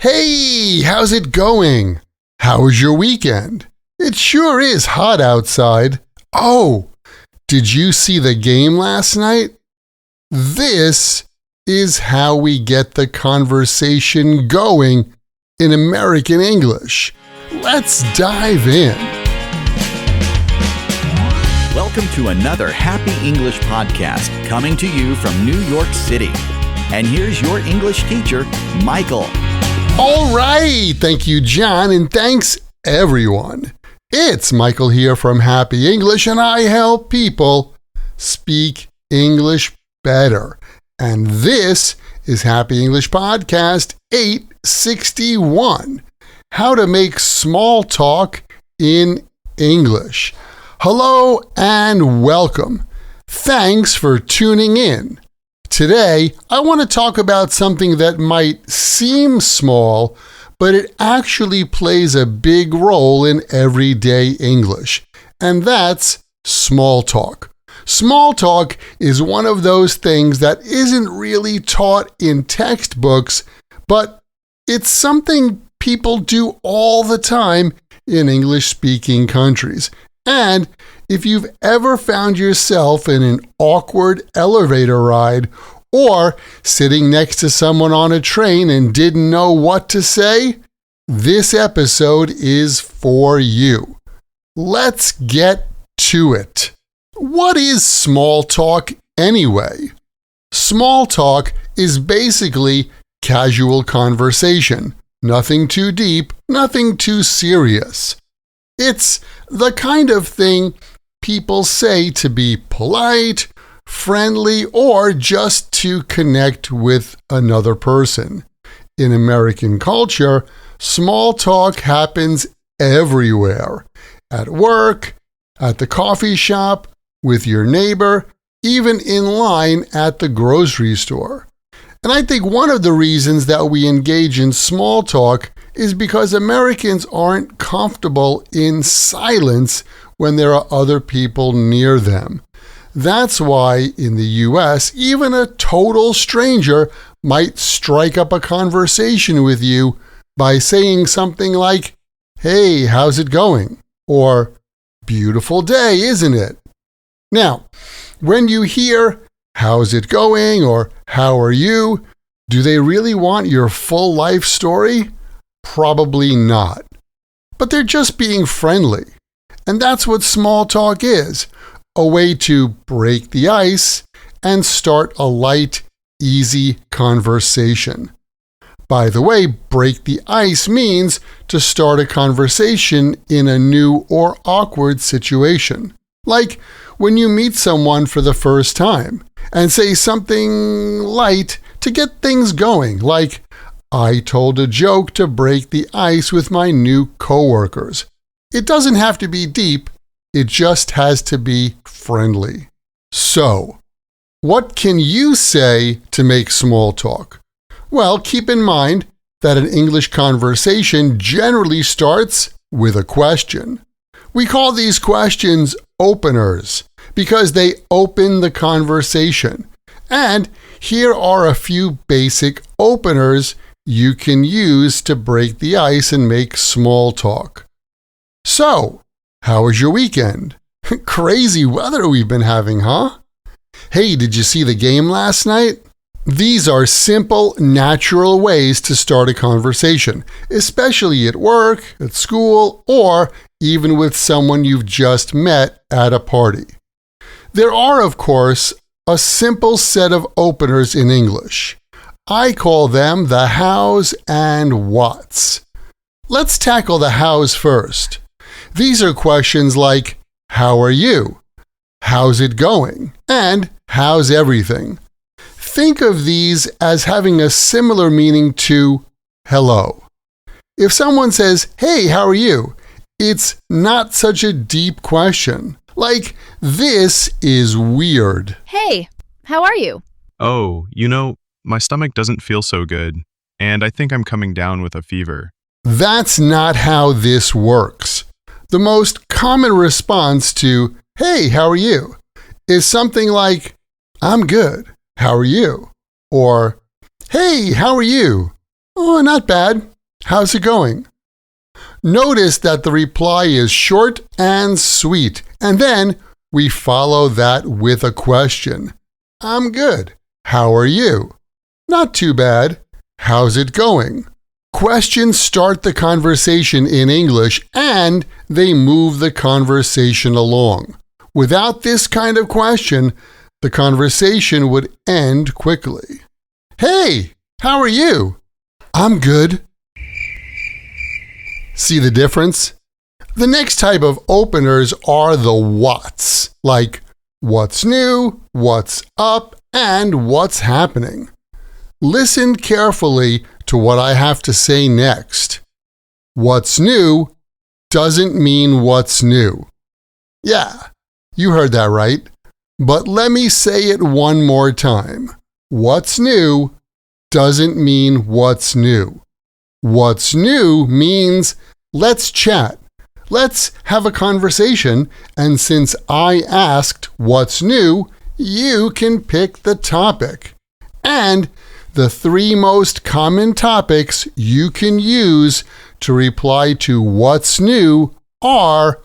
Hey, how's it going? How was your weekend? It sure is hot outside. Oh, did you see the game last night? This is how we get the conversation going in American English. Let's dive in. Welcome to another Happy English podcast coming to you from New York City. And here's your English teacher, Michael. All right, thank you, John, and thanks, everyone. It's Michael here from Happy English, and I help people speak English better. And this is Happy English Podcast 861, How to Make Small Talk in English. Hello and welcome. Thanks for tuning in. Today, I want to talk about something that might seem small, but it actually plays a big role in everyday English, and that's small talk. Small talk is one of those things that isn't really taught in textbooks, but it's something people do all the time in English-speaking countries. And if you've ever found yourself in an awkward elevator ride or sitting next to someone on a train and didn't know what to say, this episode is for you. Let's get to it. What is small talk anyway? Small talk is basically casual conversation. Nothing too deep, nothing too serious. It's the kind of thing people say to be polite, friendly, or just to connect with another person. In American culture, small talk happens everywhere. At work, at the coffee shop, with your neighbor, even in line at the grocery store. And I think one of the reasons that we engage in small talk is because Americans aren't comfortable in silence when there are other people near them. That's why in the US, even a total stranger might strike up a conversation with you by saying something like, "Hey, how's it going?" Or, "Beautiful day, isn't it?" Now, when you hear, "How's it going?" or "How are you?" do they really want your full life story? Probably not. But they're just being friendly. And that's what small talk is, a way to break the ice and start a light, easy conversation. By the way, break the ice means to start a conversation in a new or awkward situation. Like when you meet someone for the first time and say something light to get things going, like, "I told a joke to break the ice with my new coworkers." It doesn't have to be deep, it just has to be friendly. So, what can you say to make small talk? Well, keep in mind that an English conversation generally starts with a question. We call these questions openers because they open the conversation. And here are a few basic openers you can use to break the ice and make small talk. So, how was your weekend? Crazy weather we've been having, huh? Hey, did you see the game last night? These are simple, natural ways to start a conversation, especially at work, at school, or even with someone you've just met at a party. There are, of course, a simple set of openers in English. I call them the hows and whats. Let's tackle the hows first. These are questions like, "How are you?" "How's it going?" and "How's everything?" Think of these as having a similar meaning to hello. If someone says, "Hey, how are you?" it's not such a deep question. Like, "This is weird." Hey, how are you? Oh, my stomach doesn't feel so good, and I think I'm coming down with a fever. That's not how this works. The most common response to, "Hey, how are you?" is something like, "I'm good. How are you?" Or, "Hey, how are you?" Oh, not bad. How's it going? Notice that the reply is short and sweet, and then we follow that with a question. I'm good. How are you? Not too bad. How's it going? Questions start the conversation in English and they move the conversation along. Without this kind of question, the conversation would end quickly. Hey, how are you? I'm good. See the difference? The next type of openers are the whats, like what's new, what's up, and what's happening. Listen carefully to what I have to say next. What's new doesn't mean what's new. Yeah, you heard that right. But let me say it one more time. What's new doesn't mean what's new. What's new means let's chat. Let's have a conversation, and since I asked what's new, you can pick the topic. And the 3 most common topics you can use to reply to what's new are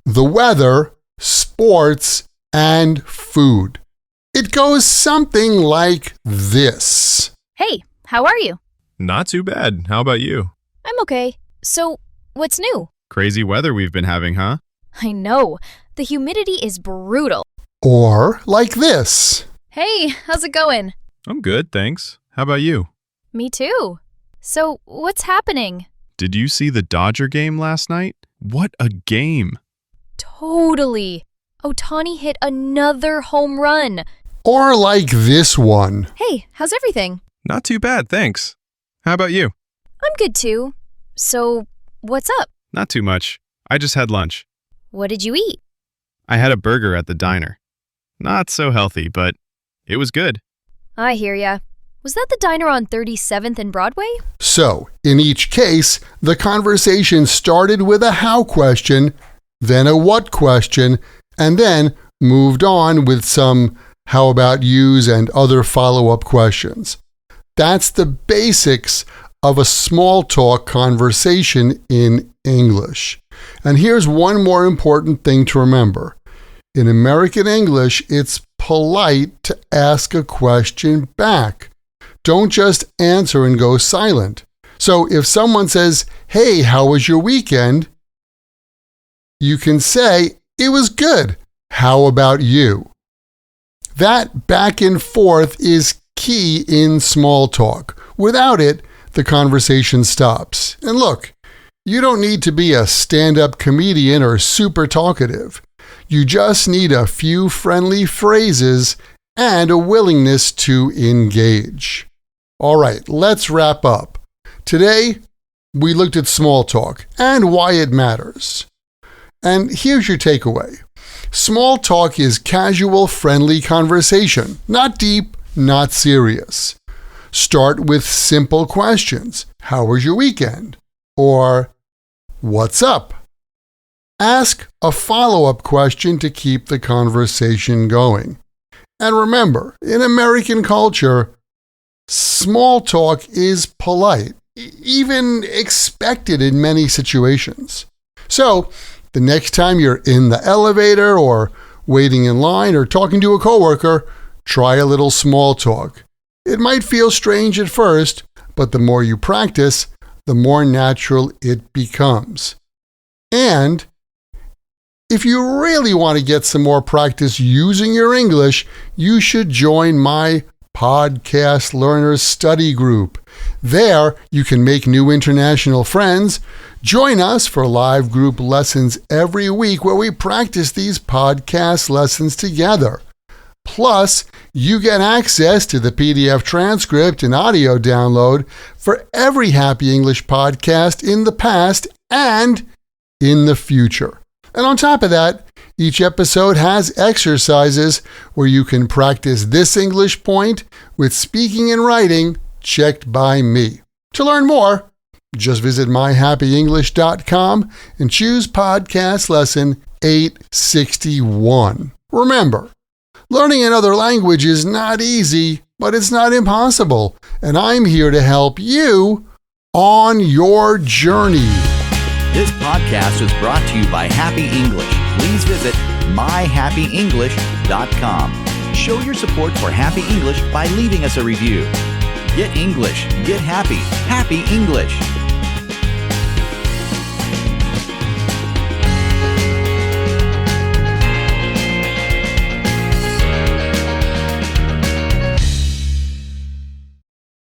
the weather, sports, and food. It goes something like this. Hey, how are you? Not too bad. How about you? I'm okay. So, what's new? Crazy weather we've been having, huh? I know. The humidity is brutal. Or like this. Hey, how's it going? I'm good, thanks. How about you? Me too. So, what's happening? Did you see the Dodger game last night? What a game! Totally. Ohtani hit another home run. Or like this one. Hey, how's everything? Not too bad, thanks. How about you? I'm good too. So, what's up? Not too much. I just had lunch. What did you eat? I had a burger at the diner. Not so healthy, but it was good. I hear ya. Was that the diner on 37th and Broadway? So, in each case, the conversation started with a how question, then a what question, and then moved on with some how about yous and other follow-up questions. That's the basics of a small talk conversation in English. And here's one more important thing to remember. In American English, it's polite to ask a question back. Don't just answer and go silent. So if someone says, "Hey, how was your weekend?" you can say, "It was good. How about you?" That back and forth is key in small talk. Without it, the conversation stops. And look, you don't need to be a stand-up comedian or super talkative. You just need a few friendly phrases and a willingness to engage. All right, let's wrap up. Today, we looked at small talk and why it matters. And here's your takeaway. Small talk is casual, friendly conversation, not deep, not serious. Start with simple questions. How was your weekend? Or, what's up? Ask a follow-up question to keep the conversation going. And remember, in American culture, small talk is polite, even expected in many situations. So, the next time you're in the elevator or waiting in line or talking to a coworker, try a little small talk. It might feel strange at first, but the more you practice, the more natural it becomes. And if you really want to get some more practice using your English, you should join my Podcast Learners Study Group. There, you can make new international friends. Join us for live group lessons every week where we practice these podcast lessons together. Plus, you get access to the PDF transcript and audio download for every Happy English podcast in the past and in the future. And on top of that, each episode has exercises where you can practice this English point with speaking and writing checked by me. To learn more, just visit myhappyenglish.com and choose podcast lesson 861. Remember, learning another language is not easy, but it's not impossible, and I'm here to help you on your journey. This podcast was brought to you by Happy English. Please visit myhappyenglish.com. Show your support for Happy English by leaving us a review. Get English, get happy, Happy English.